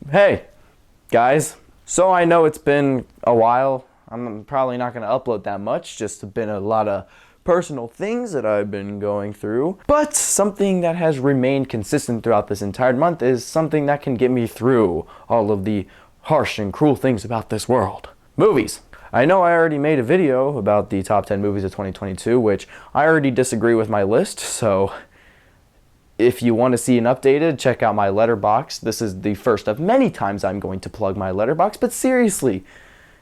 Hey, guys. So I know it's been a while. I'm probably not going to upload that much. Just been a lot of personal things that I've been going through. But something that has remained consistent throughout this entire month is something that can get me through all of the harsh and cruel things about this world. Movies. I know I already made a video about the top 10 movies of 2022, which I already disagree with my list, so if you want to see an updated, check out my Letterboxd. This is the first of many times I'm going to plug my Letterboxd, but seriously,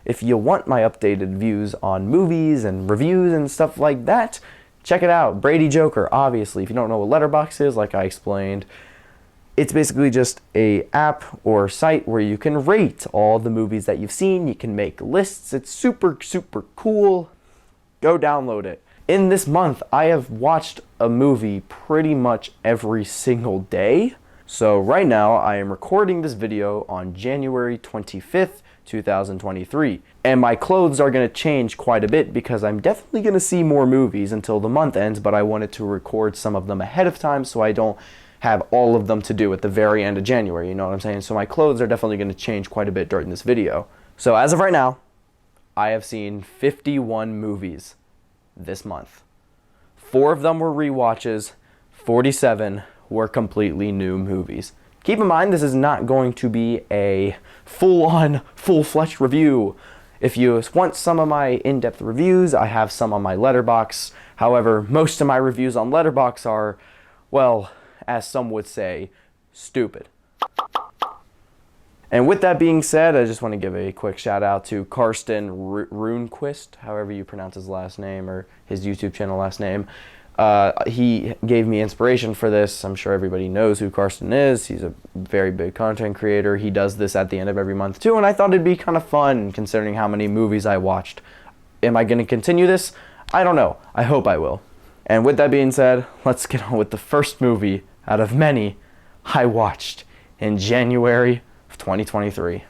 if you want my updated views on movies and reviews and stuff like that, check it out. Brady Joker, obviously. If you don't know what Letterboxd is, like I explained, it's basically just a app or site where you can rate all the movies that you've seen. You can make lists. It's super, super cool. Go download it. In this month, I have watched a movie pretty much every single day. So right now, I am recording this video on January 25th, 2023. And my clothes are going to change quite a bit because I'm definitely going to see more movies until the month ends, but I wanted to record some of them ahead of time so I don't have all of them to do at the very end of January, you know what I'm saying? So my clothes are definitely going to change quite a bit during this video. So as of right now, I have seen 51 movies this month. 4 of them were rewatches, 47 were completely new movies. Keep in mind, this is not going to be a full-on, full-fledged review. If you want some of my in-depth reviews, I have some on my Letterboxd. However, most of my reviews on Letterboxd are, well, as some would say, stupid. And with that being said, I just want to give a quick shout out to Karsten Runquist, however you pronounce his last name, or his YouTube channel last name. He gave me inspiration for this. I'm sure everybody knows who Karsten is. He's a very big content creator. He does this at the end of every month too, and I thought it'd be kind of fun considering how many movies I watched. Am I going to continue this? I don't know. I hope I will. And with that being said, let's get on with the first movie out of many I watched in January 2023.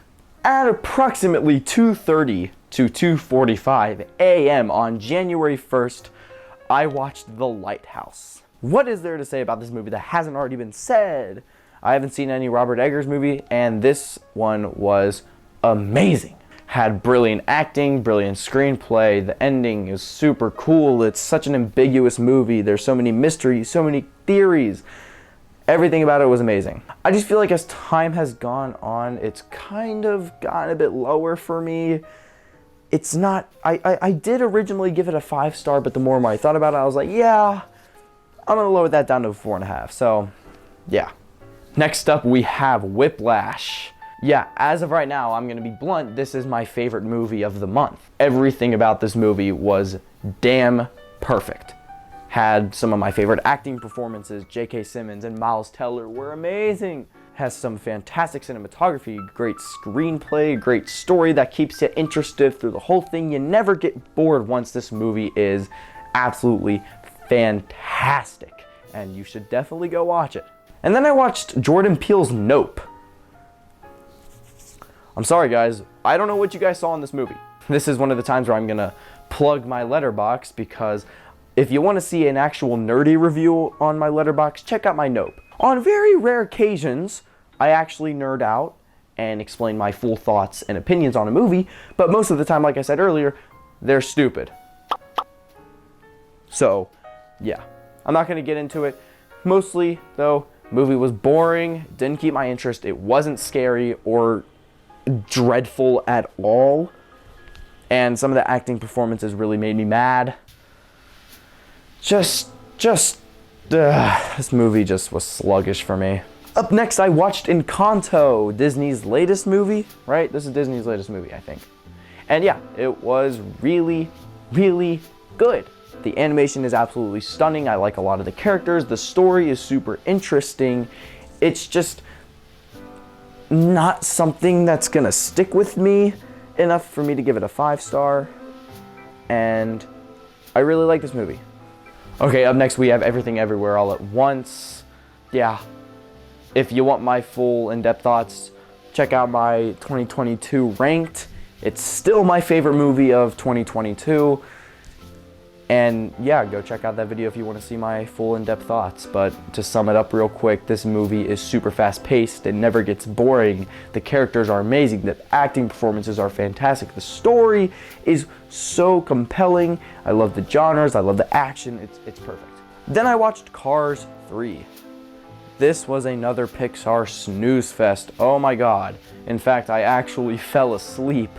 At approximately 2:30 to 2:45 a.m. on January 1st, I watched The Lighthouse. What is there to say about this movie that hasn't already been said? I haven't seen any Robert Eggers movie, and this one was amazing. Had brilliant acting, brilliant screenplay, the ending is super cool. It's such an ambiguous movie. There's so many mysteries, so many theories. Everything about it was amazing. I just feel like as time has gone on, it's kind of gotten a bit lower for me. It's not, I did originally give it a 5-star, but the more and more I thought about it, I was like, yeah, I'm gonna lower that down to a 4.5. So, yeah. Next up, we have Whiplash. Yeah, as of right now, I'm gonna be blunt, this is my favorite movie of the month. Everything about this movie was damn perfect. Had some of my favorite acting performances. J.K. Simmons and Miles Teller were amazing. Has some fantastic cinematography, great screenplay, great story that keeps you interested through the whole thing. You never get bored once this movie is absolutely fantastic. And you should definitely go watch it. And then I watched Jordan Peele's Nope. I'm sorry guys, I don't know what you guys saw in this movie. This is one of the times where I'm gonna plug my Letterboxd because if you want to see an actual nerdy review on my Letterboxd, check out my Nope. On very rare occasions, I actually nerd out and explain my full thoughts and opinions on a movie, but most of the time, like I said earlier, they're stupid. So, yeah, I'm not going to get into it. Mostly, though, movie was boring, didn't keep my interest, it wasn't scary or dreadful at all, and some of the acting performances really made me mad. This movie just was sluggish for me. Up next, I watched Encanto, Disney's latest movie, right? This is Disney's latest movie, I think. And yeah, it was really, really good. The animation is absolutely stunning. I like a lot of the characters. The story is super interesting. It's just not something that's gonna stick with me enough for me to give it a 5-star. And I really like this movie. Okay, up next we have Everything Everywhere All at Once. Yeah, if you want my full in-depth thoughts, check out my 2022 ranked. It's still my favorite movie of 2022. And yeah, go check out that video if you want to see my full in-depth thoughts. But to sum it up real quick, this movie is super fast-paced. It never gets boring. The characters are amazing. The acting performances are fantastic. The story is so compelling. I love the genres. I love the action. It's perfect. Then I watched Cars 3. This was another Pixar snooze fest. Oh my god. In fact, I actually fell asleep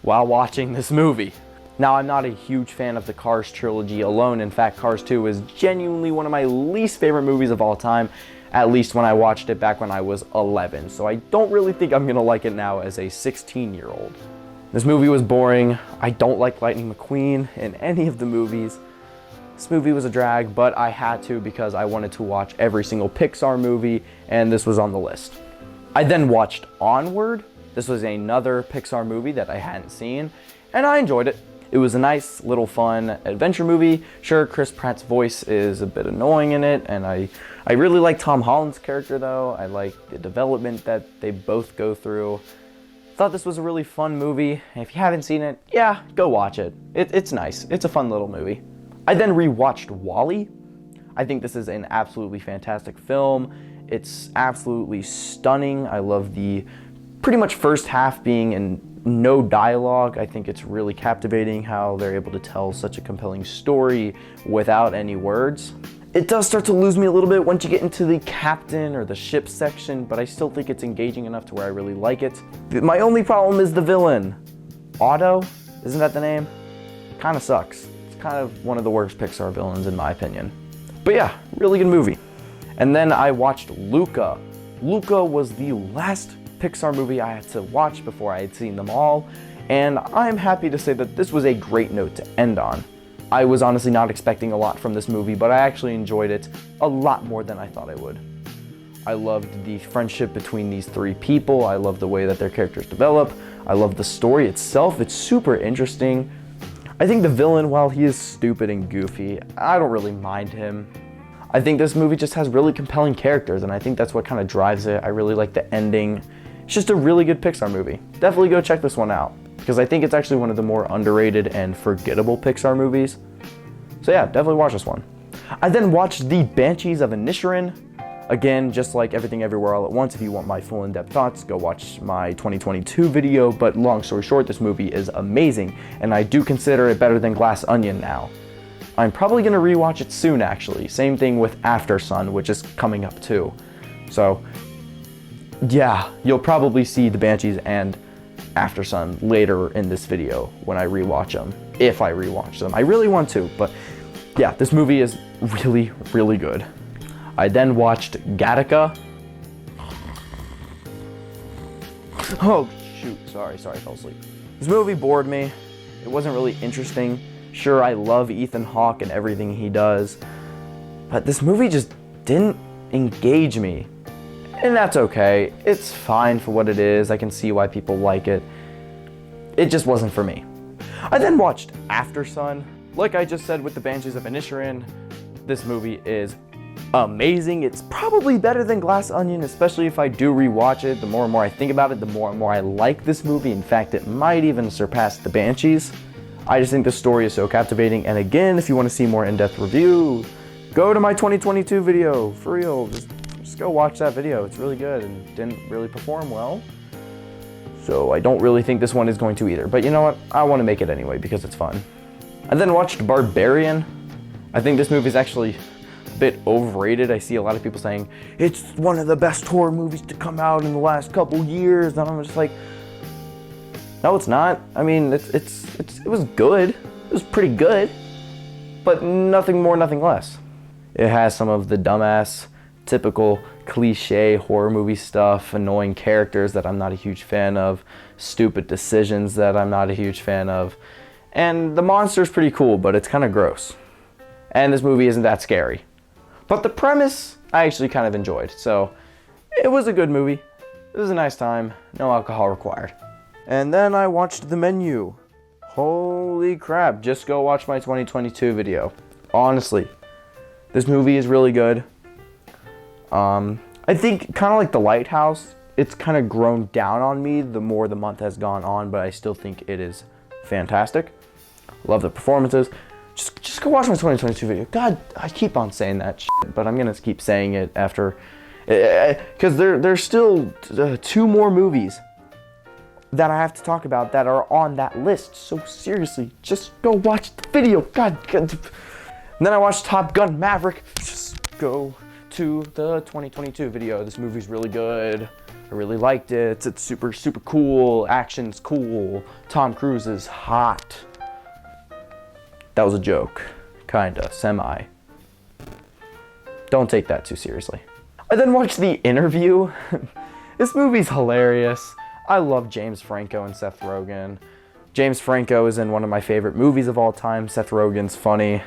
while watching this movie. Now, I'm not a huge fan of the Cars trilogy alone. In fact, Cars 2 is genuinely one of my least favorite movies of all time, at least when I watched it back when I was 11. So I don't really think I'm gonna like it now as a 16-year-old. This movie was boring. I don't like Lightning McQueen in any of the movies. This movie was a drag, but I had to because I wanted to watch every single Pixar movie, and this was on the list. I then watched Onward. This was another Pixar movie that I hadn't seen, and I enjoyed it. It was a nice little fun adventure movie. Sure, Chris Pratt's voice is a bit annoying in it, and I really like Tom Holland's character though. I like the development that they both go through. Thought this was a really fun movie. If you haven't seen it, yeah, go watch it. It's nice. It's a fun little movie. I then rewatched WALL-E. I think this is an absolutely fantastic film. It's absolutely stunning. I love the pretty much first half being in no dialogue. I think it's really captivating how they're able to tell such a compelling story without any words. It does start to lose me a little bit once you get into the captain or the ship section, but I still think it's engaging enough to where I really like it. My only problem is the villain. Otto? Isn't that the name? Kind of sucks. It's kind of one of the worst Pixar villains in my opinion. But yeah, really good movie. And then I watched Luca. Luca was the last Pixar movie I had to watch before I had seen them all, and I'm happy to say that this was a great note to end on. I was honestly not expecting a lot from this movie, but I actually enjoyed it a lot more than I thought I would. I loved the friendship between these three people. I love the way that their characters develop. I love the story itself. It's super interesting. I think the villain, while he is stupid and goofy, I don't really mind him. I think this movie just has really compelling characters, and I think that's what kind of drives it. I really like the ending. It's just a really good Pixar movie. Definitely go check this one out, because I think it's actually one of the more underrated and forgettable Pixar movies. So yeah, definitely watch this one. I then watched The Banshees of Inisherin. Again, just like Everything Everywhere All at Once, if you want my full in-depth thoughts, go watch my 2022 video, but long story short, this movie is amazing, and I do consider it better than Glass Onion now. I'm probably gonna rewatch it soon actually. Same thing with Aftersun, which is coming up too. So yeah, you'll probably see The Banshees and Aftersun later in this video when I rewatch them, if I rewatch them. I really want to, but yeah, this movie is really, really good. I then watched Gattaca. Oh shoot, sorry, I fell asleep. This movie bored me. It wasn't really interesting. Sure, I love Ethan Hawke and everything he does, but this movie just didn't engage me. And that's okay. It's fine for what it is. I can see why people like it. It just wasn't for me. I then watched Aftersun. Like I just said with The Banshees of Inisherin, this movie is amazing. It's probably better than Glass Onion, especially if I do rewatch it. The more and more I think about it, the more and more I like this movie. In fact, it might even surpass The Banshees. I just think the story is so captivating. And again, if you want to see more in-depth review, go to my 2022 video. For real, just go watch that video. It's really good and didn't really perform well. So I don't really think this one is going to either. But you know what? I want to make it anyway because it's fun. I then watched Barbarian. I think this movie is actually a bit overrated. I see a lot of people saying it's one of the best horror movies to come out in the last couple years. And I'm just like, no, it's not. I mean, it was good. It was pretty good, but nothing more, nothing less. It has some of the dumbass, typical cliche horror movie stuff, annoying characters that I'm not a huge fan of, stupid decisions that I'm not a huge fan of, and the monster's pretty cool, but it's kind of gross. And this movie isn't that scary. But the premise, I actually kind of enjoyed, so it was a good movie. It was a nice time, no alcohol required. And then I watched The Menu. Holy crap, just go watch my 2022 video. Honestly, this movie is really good. I think kind of like The Lighthouse, it's kind of grown down on me the more the month has gone on, but I still think it is fantastic. Love the performances. Just go watch my 2022 video. God, I keep on saying that shit, but I'm gonna keep saying it after, because there's still 2 more movies that I have to talk about that are on that list. So seriously, just go watch the video. God. And then I watched Top Gun Maverick. Just go to the 2022 video. This movie's really good. I really liked it. It's super, super cool. Action's cool. Tom Cruise is hot. That was a joke. Kinda. Semi. Don't take that too seriously. I then watched The Interview. This movie's hilarious. I love James Franco and Seth Rogen. James Franco is in one of my favorite movies of all time. Seth Rogen's funny.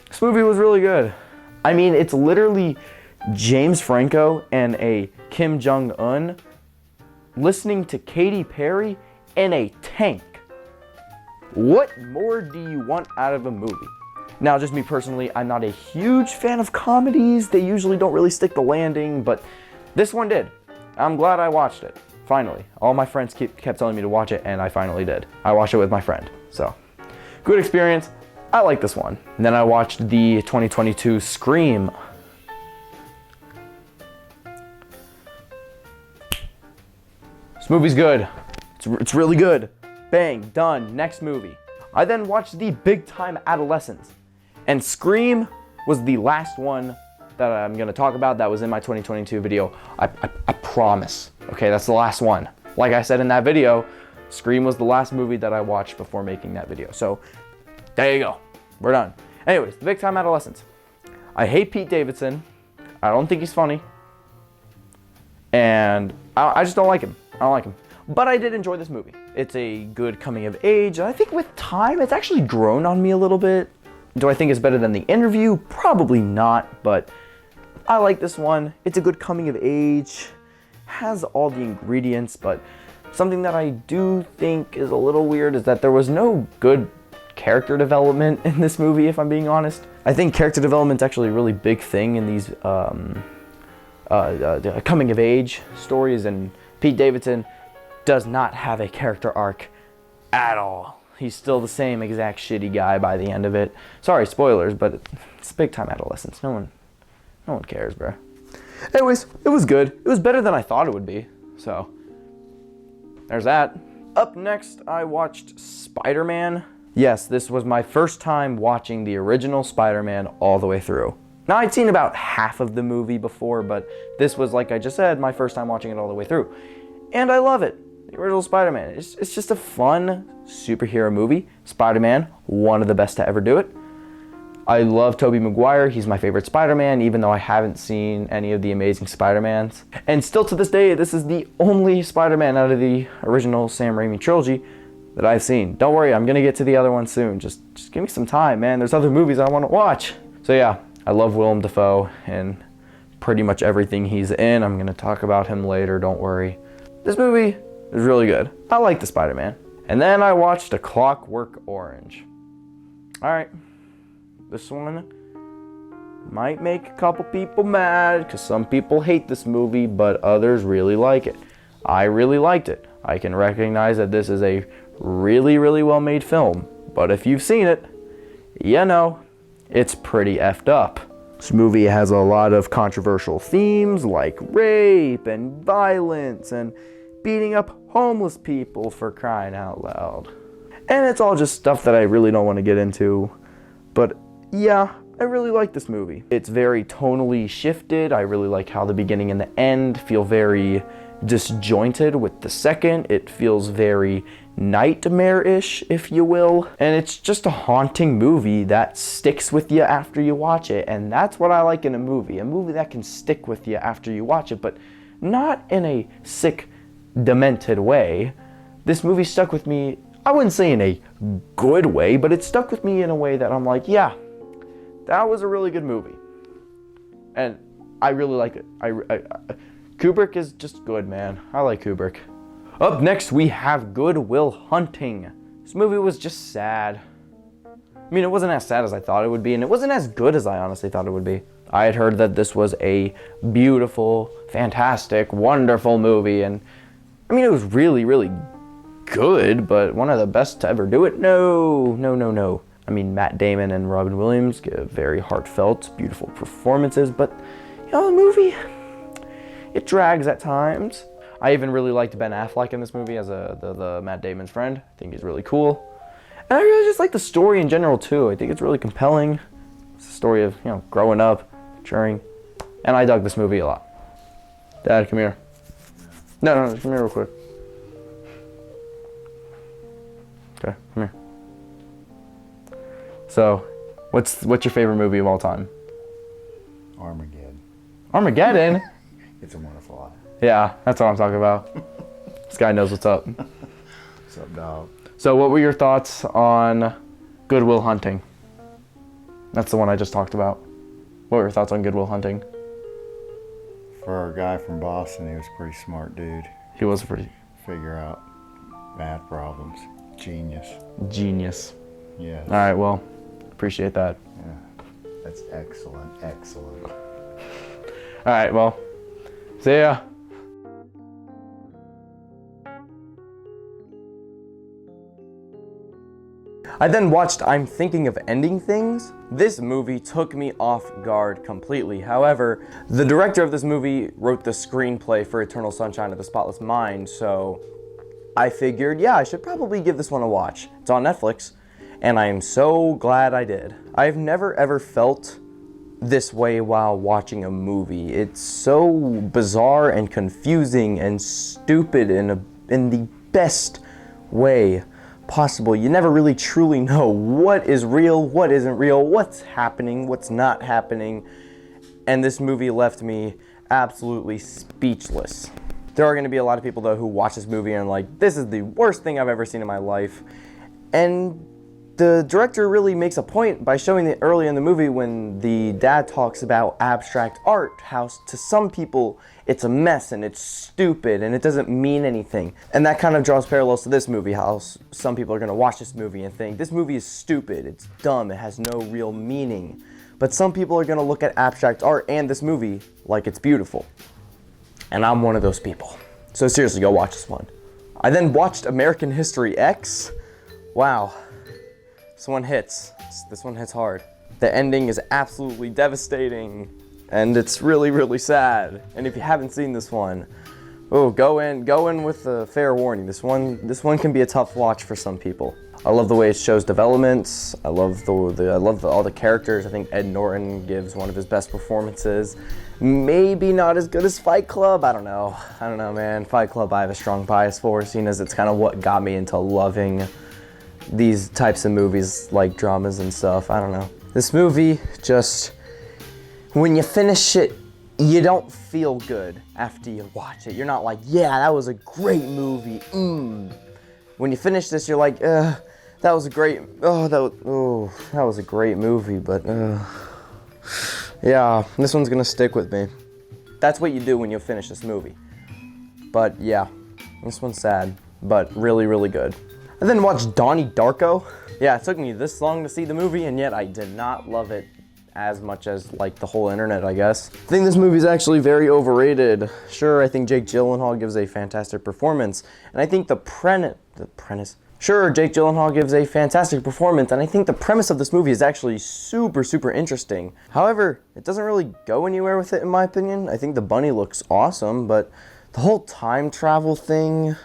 This movie was really good. I mean, it's literally James Franco and a Kim Jong-un listening to Katy Perry in a tank. What more do you want out of a movie? Now, just me personally, I'm not a huge fan of comedies. They usually don't really stick the landing, but this one did. I'm glad I watched it. Finally. All my friends kept telling me to watch it, and I finally did. I watched it with my friend. So, good experience. I like this one. And then I watched the 2022 Scream. This movie's good. It's really good. Bang, done, next movie. I then watched the Big Time Adolescents. And Scream was the last one that I'm gonna talk about that was in my 2022 video. I promise. Okay, that's the last one. Like I said in that video, Scream was the last movie that I watched before making that video. So, there you go. We're done. Anyways, the Big Time Adolescents. I hate Pete Davidson. I don't think he's funny. And I just don't like him. I don't like him. But I did enjoy this movie. It's a good coming of age. I think with time, it's actually grown on me a little bit. Do I think it's better than The Interview? Probably not, but I like this one. It's a good coming of age. Has all the ingredients, but something that I do think is a little weird is that there was no good character development in this movie, if I'm being honest. I think character development's actually a really big thing in these coming of age stories, and Pete Davidson does not have a character arc at all. He's still the same exact shitty guy by the end of it. Sorry, spoilers, but it's Big Time Adolescence. No one cares, bro. Anyways, it was good. It was better than I thought it would be. So, there's that. Up next, I watched Spider-Man. Yes, this was my first time watching the original Spider-Man all the way through. Now, I'd seen about half of the movie before, but this was, like I just said, my first time watching it all the way through. And I love it. The original Spider-Man. It's just a fun superhero movie. Spider-Man, one of the best to ever do it. I love Tobey Maguire. He's my favorite Spider-Man, even though I haven't seen any of the Amazing Spider-Mans. And still to this day, this is the only Spider-Man out of the original Sam Raimi trilogy that I've seen. Don't worry, I'm gonna get to the other one soon. Just give me some time, man. There's other movies I want to watch. So yeah, I love Willem Dafoe and pretty much everything he's in. I'm gonna talk about him later, don't worry. This movie is really good. I like the Spider-Man. And then I watched A Clockwork Orange. All right, this one might make a couple people mad because some people hate this movie, but others really like it. I really liked it. I can recognize that this is a really, really well-made film, but if you've seen it, you know, it's pretty effed up. This movie has a lot of controversial themes like rape and violence and beating up homeless people, for crying out loud. And it's all just stuff that I really don't want to get into, but yeah, I really like this movie. It's very tonally shifted. I really like how the beginning and the end feel very disjointed with the second. It feels very nightmare-ish, if you will. And it's just a haunting movie that sticks with you after you watch it. And that's what I like in a movie that can stick with you after you watch it, but not in a sick, demented way. This movie stuck with me, I wouldn't say in a good way, but it stuck with me in a way that I'm like, yeah, that was a really good movie. And I really like it. Kubrick is just good, man. I like Kubrick. Up next, we have Good Will Hunting. This movie was just sad. I mean, it wasn't as sad as I thought it would be, and it wasn't as good as I honestly thought it would be. I had heard that this was a beautiful, fantastic, wonderful movie, and I mean, it was really, really good, but one of the best to ever do it? No. I mean, Matt Damon and Robin Williams give very heartfelt, beautiful performances, but the movie, it drags at times. I even really liked Ben Affleck in this movie as the Matt Damon's friend. I think he's really cool. And I really just like the story in general too. I think it's really compelling. It's a story of, growing up, maturing. And I dug this movie a lot. Dad, come here. No, come here real quick. Okay, come here. So, what's your favorite movie of all time? Armageddon. Armageddon? It's a Wonderful Life. Yeah, that's what I'm talking about. This guy knows what's up. What's up, dog? So what were your thoughts on Good Will Hunting? That's the one I just talked about. What were your thoughts on Good Will Hunting? For a guy from Boston, he was a pretty smart dude. He was pretty Figure out math problems. Genius. genius. Yes. All right, well, appreciate that. Yeah. That's excellent. Excellent. All right, well, see ya. I then watched I'm Thinking of Ending Things. This movie took me off guard completely. However, the director of this movie wrote the screenplay for Eternal Sunshine of the Spotless Mind, so I figured, I should probably give this one a watch. It's on Netflix, and I am so glad I did. I've never ever felt this way while watching a movie. It's so bizarre and confusing and stupid in the best way possible. You never really truly know what is real, what isn't real, what's happening, what's not happening, and this movie left me absolutely speechless. There are going to be a lot of people though who watch this movie and are like, this is the worst thing I've ever seen in my life. And the director really makes a point by showing it early in the movie when the dad talks about abstract art, how to some people it's a mess and it's stupid and it doesn't mean anything. And that kind of draws parallels to this movie, how some people are going to watch this movie and think, this movie is stupid, it's dumb, it has no real meaning. But some people are going to look at abstract art and this movie like it's beautiful. And I'm one of those people. So seriously, go watch this one. I then watched American History X. Wow. This one hits. This one hits hard. The ending is absolutely devastating, and it's really, really sad. And if you haven't seen this one, go in with a fair warning. This one can be a tough watch for some people. I love the way it shows developments. I love all the characters. I think Ed Norton gives one of his best performances. Maybe not as good as Fight Club. I don't know, man. Fight Club I have a strong bias for, seeing as it's kind of what got me into loving these types of movies, like dramas and stuff. I don't know. This movie just, when you finish it, you don't feel good after you watch it. You're not like, yeah, that was a great movie. When you finish this, you're like, that was a great, that was a great movie, but yeah, this one's gonna stick with me. That's what you do when you finish this movie. But yeah, this one's sad, but really, really good. I then watched Donnie Darko. Yeah, it took me this long to see the movie, and yet I did not love it as much as like the whole internet, I guess. I think this movie is actually very overrated. Sure, I think Jake Gyllenhaal gives a fantastic performance, and I think Sure, Jake Gyllenhaal gives a fantastic performance, and I think the premise of this movie is actually super, super interesting. However, it doesn't really go anywhere with it, in my opinion. I think the bunny looks awesome, but the whole time travel thing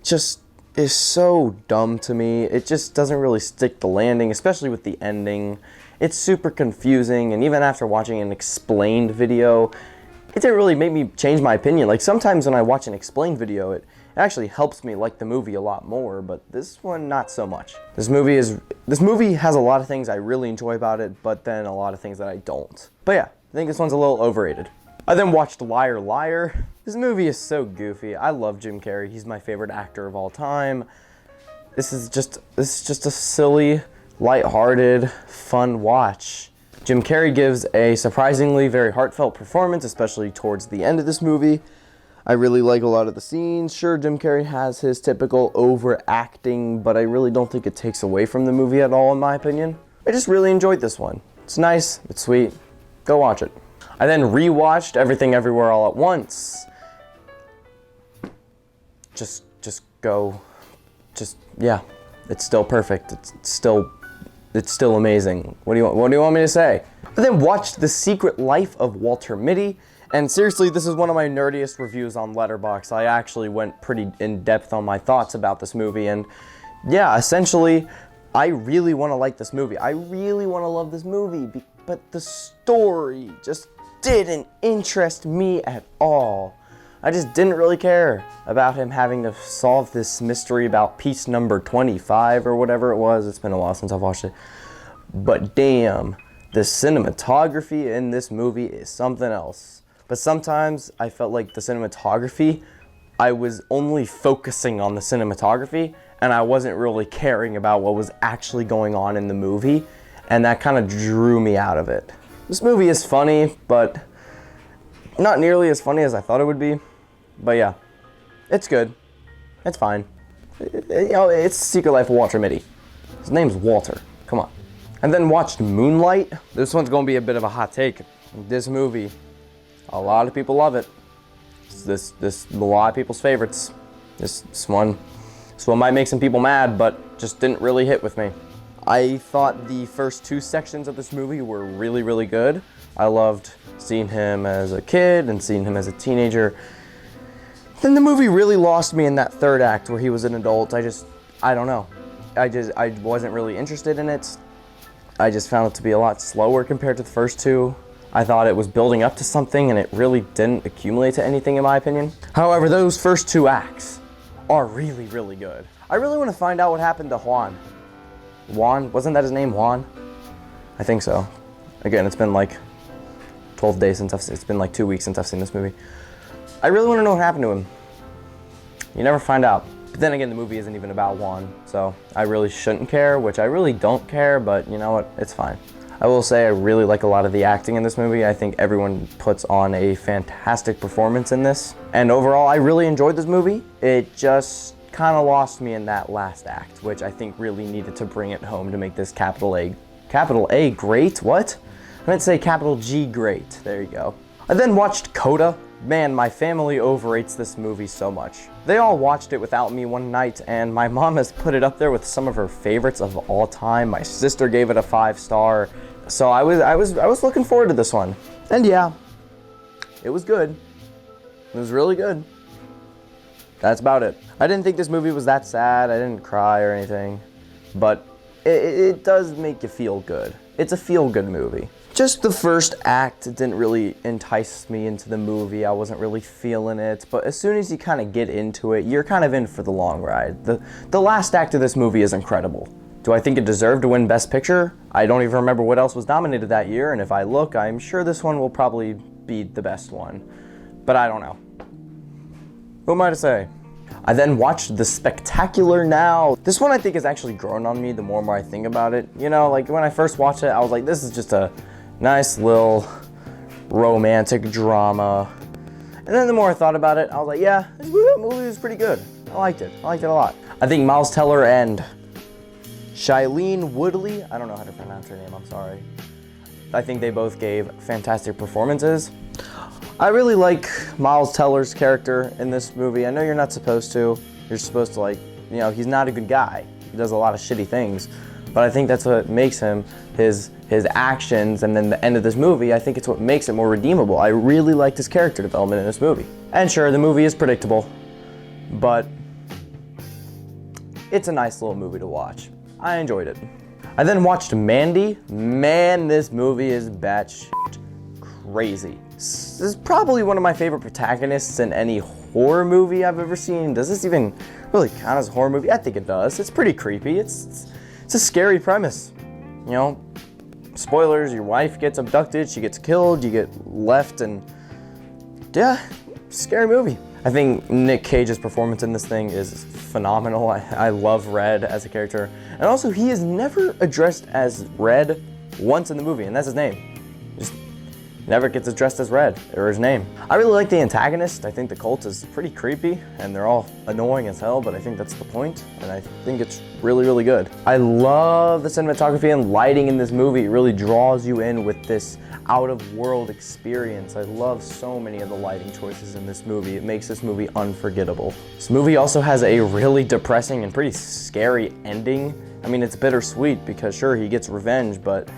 just is so dumb to me. It just doesn't really stick the landing, especially with the ending. It's super confusing, and even after watching an explained video, it didn't really make me change my opinion. Like sometimes when I watch an explained video, it actually helps me like the movie a lot more, but this one not so much. This movie has a lot of things I really enjoy about it, but then a lot of things that I don't. But yeah, I think this one's a little overrated. I then watched Liar Liar. This movie is so goofy. I love Jim Carrey. He's my favorite actor of all time. This is just a silly, lighthearted, fun watch. Jim Carrey gives a surprisingly very heartfelt performance, especially towards the end of this movie. I really like a lot of the scenes. Sure, Jim Carrey has his typical overacting, but I really don't think it takes away from the movie at all, in my opinion. I just really enjoyed this one. It's nice, it's sweet. Go watch it. I then rewatched Everything Everywhere All at Once. Yeah, it's still perfect. It's still it's still amazing. What do you want me to say? But then watched The Secret Life of Walter Mitty. And seriously, this is one of my nerdiest reviews on Letterboxd. I actually went pretty in depth on my thoughts about this movie. And yeah, essentially, I really want to like this movie. I really want to love this movie. But the story just didn't interest me at all. I just didn't really care about him having to solve this mystery about piece number 25 or whatever it was. It's been a while since I've watched it. But damn, the cinematography in this movie is something else. But sometimes I felt like the cinematography, I was only focusing on the cinematography and I wasn't really caring about what was actually going on in the movie. And that kind of drew me out of it. This movie is funny, but not nearly as funny as I thought it would be. But yeah, it's good. It's fine. It's Secret Life of Walter Mitty. His name's Walter. Come on. And then watched Moonlight. This one's gonna be a bit of a hot take. This movie, a lot of people love it. This a lot of people's favorites. This one might make some people mad, but just didn't really hit with me. I thought the first 2 sections of this movie were really, really good. I loved seeing him as a kid and seeing him as a teenager. Then the movie really lost me in that 3rd act where he was an adult. I don't know. I wasn't really interested in it. I just found it to be a lot slower compared to the first 2. I thought it was building up to something and it really didn't accumulate to anything in my opinion. However, those first 2 acts are really, really good. I really want to find out what happened to Juan. Juan? Wasn't that his name, Juan? I think so. Again, it's been like 12 days since it's been like 2 weeks since I've seen this movie. I really want to know what happened to him. You never find out. But then again, the movie isn't even about Juan, so I really shouldn't care, which I really don't care, but you know what? It's fine. I will say I really like a lot of the acting in this movie. I think everyone puts on a fantastic performance in this. And overall, I really enjoyed this movie. It just kind of lost me in that last act, which I think really needed to bring it home to make this capital A great? What? I meant to say capital G great. There you go. I then watched Coda. Man, my family overrates this movie so much. They all watched it without me one night, and my mom has put it up there with some of her favorites of all time. My sister gave it a 5-star. So I was looking forward to this one. And yeah, it was good. It was really good. That's about it. I didn't think this movie was that sad. I didn't cry or anything, but it does make you feel good. It's a feel-good movie. Just the first act didn't really entice me into the movie. I wasn't really feeling it, but as soon as you kind of get into it, you're kind of in for the long ride. The last act of this movie is incredible. Do I think it deserved to win Best Picture? I don't even remember what else was nominated that year, and if I look, I'm sure this one will probably be the best one, but I don't know. Who am I to say? I then watched The Spectacular Now. This one I think has actually grown on me the more and more I think about it. You know, like when I first watched it, I was like, this is just a nice little romantic drama. And then the more I thought about it, I was like, yeah, this movie was pretty good. I liked it a lot. I think Miles Teller and Shailene Woodley, I don't know how to pronounce her name, I'm sorry. I think they both gave fantastic performances. I really like Miles Teller's character in this movie. I know you're not supposed to. You're supposed to like, you know, he's not a good guy. He does a lot of shitty things. But I think that's what makes him, his actions, and then the end of this movie, I think it's what makes it more redeemable. I really liked his character development in this movie. And sure, the movie is predictable, but it's a nice little movie to watch. I enjoyed it. I then watched Mandy. Man, this movie is batshit crazy. This is probably one of my favorite protagonists in any horror movie I've ever seen. Does this even really count as a horror movie? I think it does. It's pretty creepy. It's a scary premise. You know, spoilers, your wife gets abducted, she gets killed, you get left, and yeah, scary movie. I think Nick Cage's performance in this thing is phenomenal. I love Red as a character. And also, he is never addressed as Red once in the movie, and that's his name. Just never gets addressed as Red, or his name. I really like the antagonist. I think the cult is pretty creepy, and they're all annoying as hell, but I think that's the point, and I think it's really, really good. I love the cinematography and lighting in this movie. It really draws you in with this out-of-world experience. I love so many of the lighting choices in this movie. It makes this movie unforgettable. This movie also has a really depressing and pretty scary ending. I mean, it's bittersweet because sure, he gets revenge, but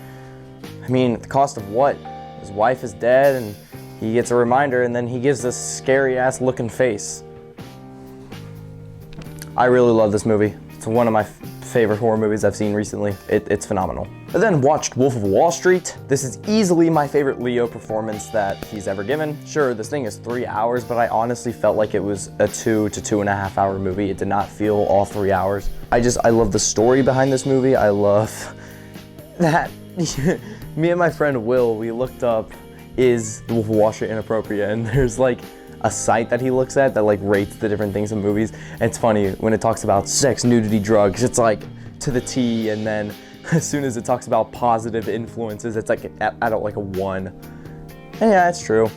I mean, at the cost of what? His wife is dead and he gets a reminder and then he gives this scary ass looking face. I really love this movie. It's one of my favorite horror movies I've seen recently. It's phenomenal. I then watched Wolf of Wall Street. This is easily my favorite Leo performance that he's ever given. Sure, this thing is 3 hours, but I honestly felt like it was a 2 to 2.5 hour movie. It did not feel all 3 hours. I love the story behind this movie. I love that me and my friend Will, we looked up, is the Wolf of Wall Street inappropriate? And there's like a site that he looks at that like rates the different things in movies. And it's funny when it talks about sex, nudity, drugs, it's like to the T, and then as soon as it talks about positive influences, it's like at like a 1. And yeah, it's true.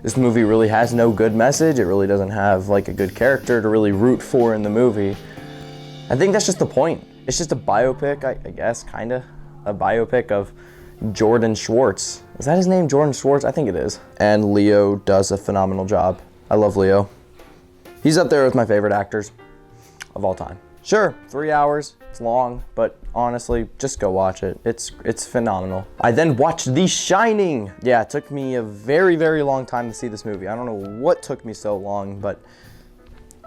This movie really has no good message. It really doesn't have like a good character to really root for in the movie. I think that's just the point. It's just a biopic, I guess, kinda. A biopic of Jordan Schwartz. Is that his name, Jordan Schwartz? I think it is. And Leo does a phenomenal job. I love Leo. He's up there with my favorite actors of all time. Sure, 3 hours, it's long, but honestly, just go watch it. It's phenomenal. I then watched The Shining. Yeah, it took me a very, very long time to see this movie. I don't know what took me so long, but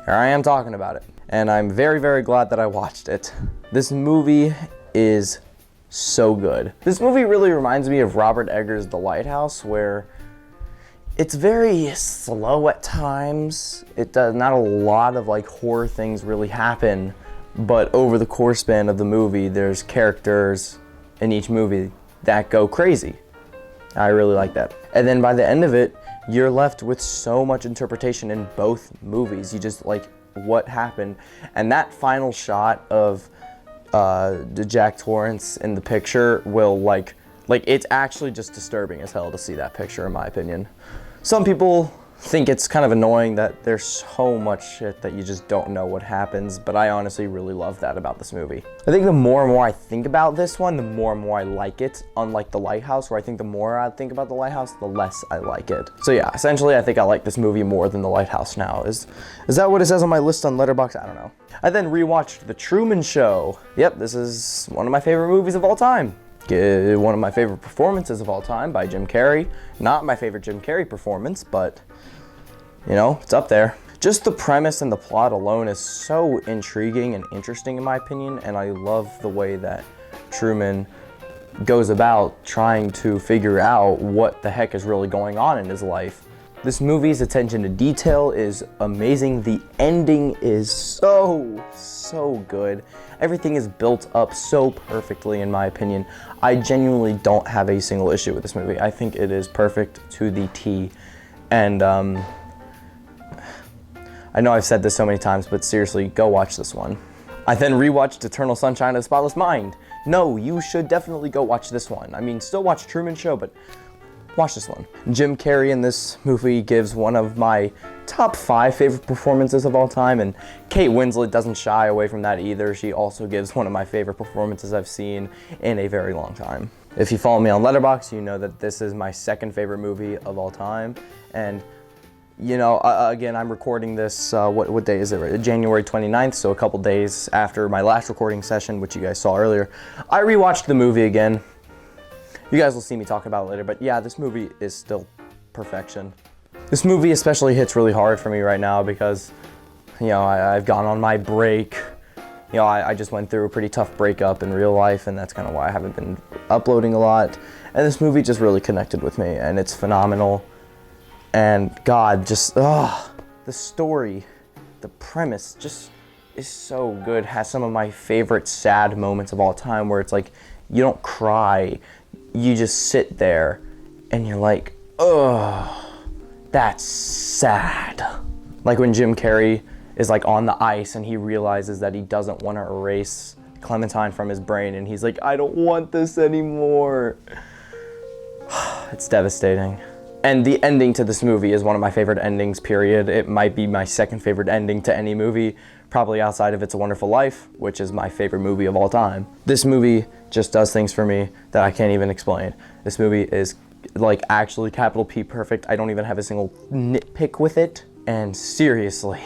here I am talking about it. And I'm very, very glad that I watched it. This movie is so good. This movie really reminds me of Robert Eggers' The Lighthouse, where it's very slow at times. It does not a lot of like horror things really happen, but over the course span of the movie, there's characters in each movie that go crazy. I really like that. And then by the end of it, you're left with so much interpretation in both movies. You just like, what happened? And that final shot of Jack Torrance in the picture will like it's actually just disturbing as hell to see that picture, in my opinion. Some people think it's kind of annoying that there's so much shit that you just don't know what happens, but I honestly really love that about this movie. I think the more and more I think about this one, the more and more I like it, unlike The Lighthouse, where I think the more I think about The Lighthouse, the less I like it. So yeah, essentially I think I like this movie more than The Lighthouse now. Is that what it says on my list on Letterboxd? I don't know. I then rewatched The Truman Show. Yep, this is one of my favorite movies of all time. One of my favorite performances of all time by Jim Carrey. Not my favorite Jim Carrey performance, but you know, it's up there. Just the premise and the plot alone is so intriguing and interesting in my opinion, and I love the way that Truman goes about trying to figure out what the heck is really going on in his life. This attention to detail is amazing. The ending is so good. Everything is built up so perfectly in my opinion. I genuinely don't have a single issue with this movie. I think it is perfect to the T. And I know I've said this so many times, but seriously, go watch this one. I then rewatched Eternal Sunshine of the Spotless Mind. No, you should definitely go watch this one. I mean, still watch Truman Show, but watch this one. Jim Carrey in this movie gives one of my top 5 favorite performances of all time, and Kate Winslet doesn't shy away from that either. She also gives one of my favorite performances I've seen in a very long time. If you follow me on Letterboxd, you know that this is my second favorite movie of all time, and you know, again, I'm recording this, what day is it? January 29th, so a couple days after my last recording session, which you guys saw earlier. I rewatched the movie again. You guys will see me talk about it later, but yeah, this movie is still perfection. This movie especially hits really hard for me right now because, you know, I've gone on my break. You know, I just went through a pretty tough breakup in real life, and that's kind of why I haven't been uploading a lot. And this movie just really connected with me, and it's phenomenal. And God, just, the story, the premise just is so good. Has some of my favorite sad moments of all time where it's like, you don't cry, you just sit there and you're like, oh, that's sad. Like when Jim Carrey is like on the ice and he realizes that he doesn't want to erase Clementine from his brain and he's like, I don't want this anymore. It's devastating. And the ending to this movie is one of my favorite endings, period. It might be my second favorite ending to any movie, probably outside of It's a Wonderful Life, which is my favorite movie of all time. This movie just does things for me that I can't even explain. This movie is like actually capital P perfect. I don't even have a single nitpick with it. And seriously,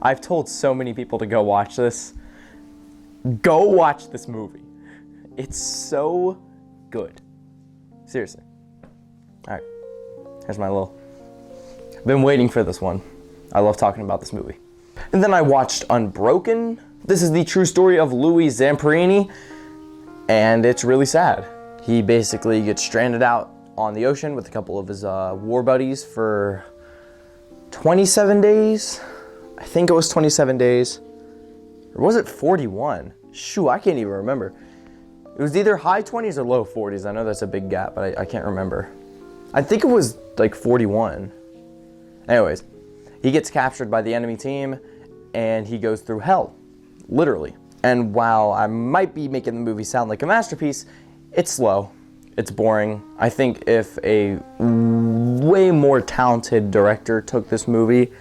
I've told so many people to go watch this. Go watch this movie. It's so good. Seriously. All right, here's my little, I've been waiting for this one. I love talking about this movie. And then I watched Unbroken. This is the true story of Louis Zamperini, and it's really sad. He basically gets stranded out on the ocean with a couple of his war buddies for 27 days. I think it was 27 days. Or was it 41? Shoo, I can't even remember. It was either high 20s or low 40s. I know that's a big gap, but I can't remember. I think it was like 41. Anyways, he gets captured by the enemy team and he goes through hell, literally. And while I might be making the movie sound like a masterpiece, it's slow, it's boring. I think if a way more talented director took this movie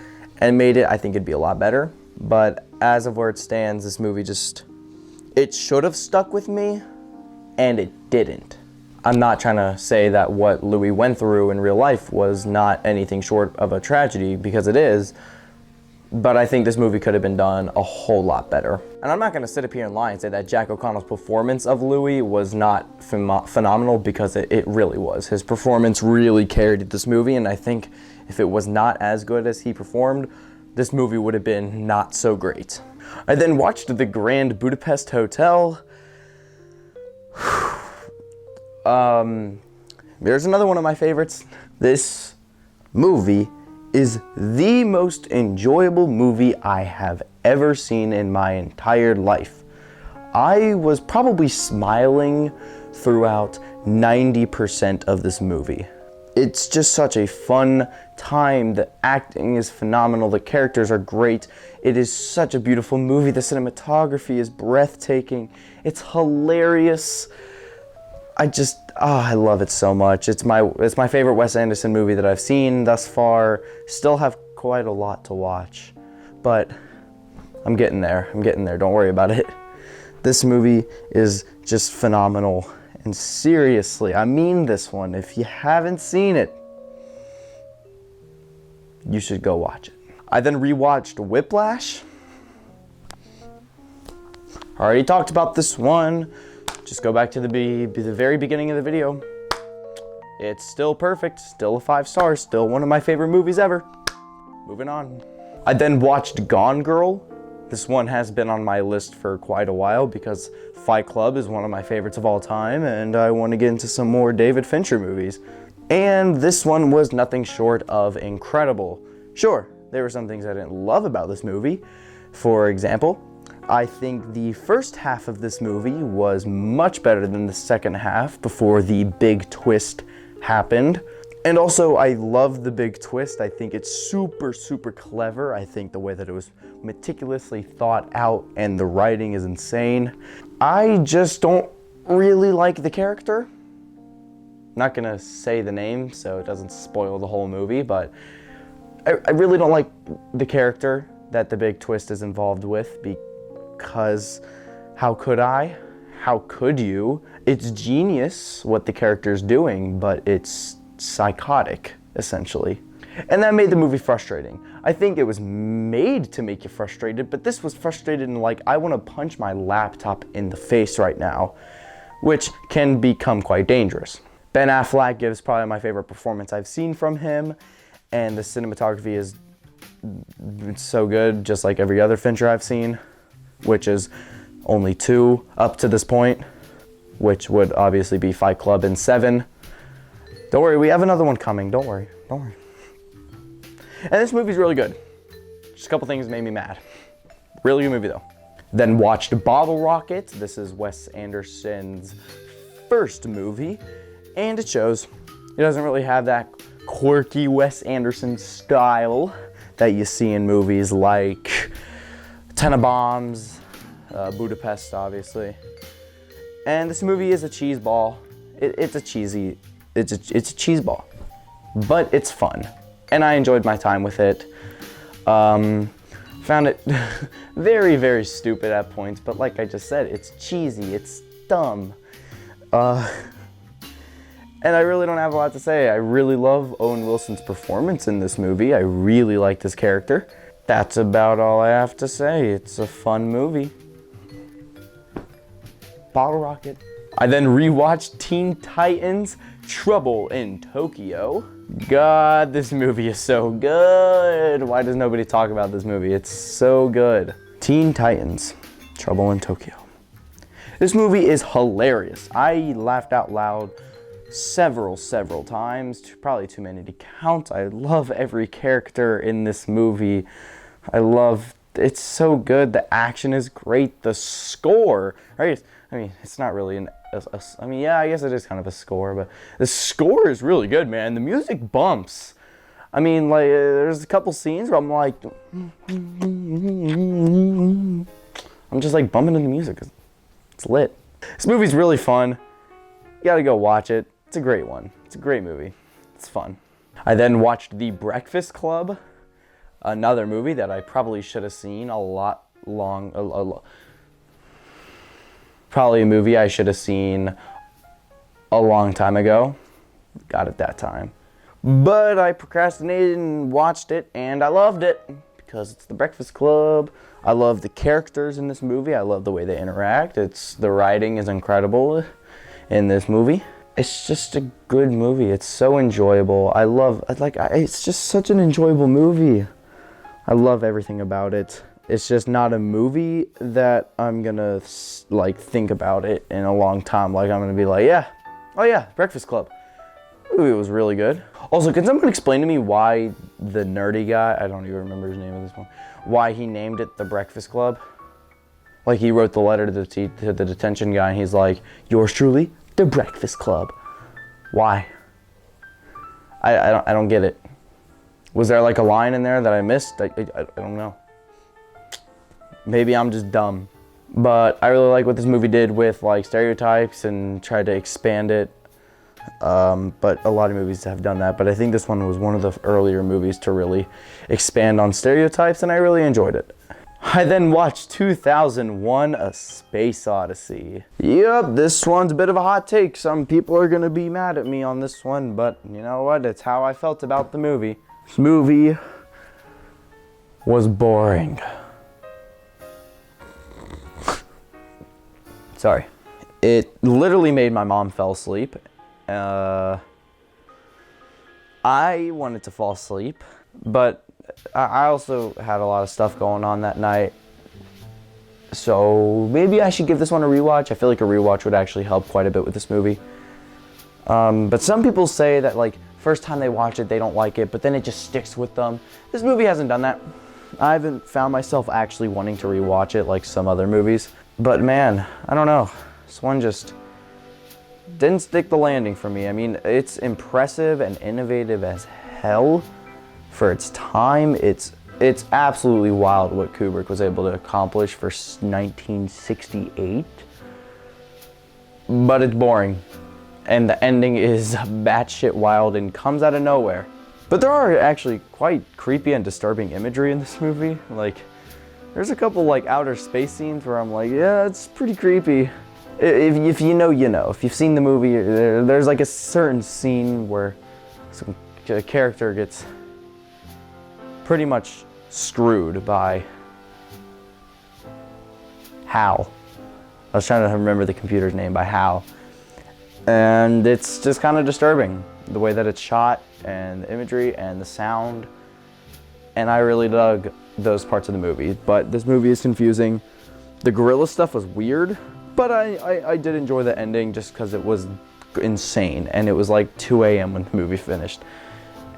and made it, I think it'd be a lot better. But as of where it stands, this movie it should have stuck with me, and it didn't. I'm not trying to say that what Louis went through in real life was not anything short of a tragedy, because it is, but I think this movie could have been done a whole lot better. And I'm not gonna sit up here and lie and say that Jack O'Connell's performance of Louis was not phenomenal, because it really was. His performance really carried this movie, and I think if it was not as good as he performed, this movie would have been not so great. I then watched The Grand Budapest Hotel. There's another one of my favorites. This movie is the most enjoyable movie I have ever seen in my entire life. I was probably smiling throughout 90% of this movie. It's just such a fun time. The acting is phenomenal. The characters are great. It is such a beautiful movie. The cinematography is breathtaking. It's hilarious. I love it so much. It's my favorite Wes Anderson movie that I've seen thus far. Still have quite a lot to watch, but I'm getting there. Don't worry about it. This movie is just phenomenal. And seriously, I mean this one. If you haven't seen it, you should go watch it. I then rewatched Whiplash. I already talked about this one. Just go back to the very beginning of the video. It's still perfect, still a 5 stars, still one of my favorite movies ever. Moving on. I then watched Gone Girl. This one has been on my list for quite a while because Fight Club is one of my favorites of all time, and I want to get into some more David Fincher movies. And this one was nothing short of incredible. Sure, there were some things I didn't love about this movie. For example, I think the first half of this movie was much better than the second half before the big twist happened. And also, I love the big twist. I think it's super, super clever. I think the way that it was meticulously thought out and the writing is insane. I just don't really like the character. I'm not gonna say the name so it doesn't spoil the whole movie, but I really don't like the character that the big twist is involved with, because how could I? How could you? It's genius what the character's doing, but it's psychotic, essentially. And that made the movie frustrating. I think it was made to make you frustrated, but this was frustrated in like, I want to punch my laptop in the face right now, which can become quite dangerous. Ben Affleck gives probably my favorite performance I've seen from him, and the cinematography is so good, just like every other Fincher I've seen, which is only 2 up to this point, which would obviously be Fight Club and Seven. Don't worry, we have another one coming. Don't worry. And this movie's really good. Just a couple things made me mad. Really good movie though. Then watched Bottle Rocket. This is Wes Anderson's first movie, and it shows. It doesn't really have that quirky Wes Anderson style that you see in movies like Tenenbaums, Budapest, obviously. And this movie is a cheese ball. It's a cheese ball, but it's fun, and I enjoyed my time with it. Found it very, very stupid at points, but like I just said, it's cheesy, it's dumb. And I really don't have a lot to say. I really love Owen Wilson's performance in this movie. I really liked his character. That's about all I have to say. It's a fun movie. Bottle Rocket. I then rewatched Teen Titans Trouble in Tokyo. God, this movie is so good. Why does nobody talk about this movie? It's so good. Teen Titans Trouble in Tokyo. This movie is hilarious. I laughed out loud several times, probably too many to count. I love every character in this movie. It's so good. The action is great. The score, right? I mean, it's not really I mean, yeah, I guess it is kind of a score, but the score is really good, man. The music bumps. I mean, like, there's a couple scenes where I'm like, I'm just like bumping into the music. It's lit. This movie's really fun. You gotta go watch it. It's a great one. It's a great movie. It's fun. I then watched The Breakfast Club, another movie that I probably should have seen probably a movie I should have seen a long time ago. Got it that time. But I procrastinated and watched it, and I loved it because it's The Breakfast Club. I love the characters in this movie. I love the way they interact. The writing is incredible in this movie. It's just a good movie. It's so enjoyable. It's just such an enjoyable movie. I love everything about it. It's just not a movie that I'm gonna think about it in a long time. Like, I'm gonna be like, Breakfast Club. Movie was really good. Also, can someone explain to me why the nerdy guy, I don't even remember his name at this point, why he named it The Breakfast Club? Like, he wrote the letter to the detention guy, and he's like, yours truly, The Breakfast Club. Why? I don't get it. Was there like a line in there that I missed? I don't know. Maybe I'm just dumb. But I really like what this movie did with like stereotypes and tried to expand it. But a lot of movies have done that. But I think this one was one of the earlier movies to really expand on stereotypes, and I really enjoyed it. I then watched 2001: A Space Odyssey. Yep, this one's a bit of a hot take. Some people are gonna be mad at me on this one, but you know what? It's how I felt about the movie. This movie was boring. Sorry. It literally made my mom fall asleep. I wanted to fall asleep, but I also had a lot of stuff going on that night. So maybe I should give this one a rewatch. I feel like a rewatch would actually help quite a bit with this movie. But some people say that like first time they watch it, they don't like it, but then it just sticks with them. This movie hasn't done that. I haven't found myself actually wanting to rewatch it like some other movies. But man, I don't know. This one just didn't stick the landing for me. I mean, it's impressive and innovative as hell for its time. It's absolutely wild what Kubrick was able to accomplish for 1968. But it's boring. And the ending is batshit wild and comes out of nowhere. But there are actually quite creepy and disturbing imagery in this movie. Like, there's a couple like outer space scenes where I'm like, yeah, it's pretty creepy. If you know, you know. If you've seen the movie, there's like a certain scene where a character gets pretty much screwed by Hal. I was trying to remember the computer's name, by Hal. And it's just kind of disturbing, the way that it's shot and the imagery and the sound. And I really dug those parts of the movie. But this movie is confusing. The gorilla stuff was weird, but I did enjoy the ending just because it was insane. And it was like 2 a.m. when the movie finished.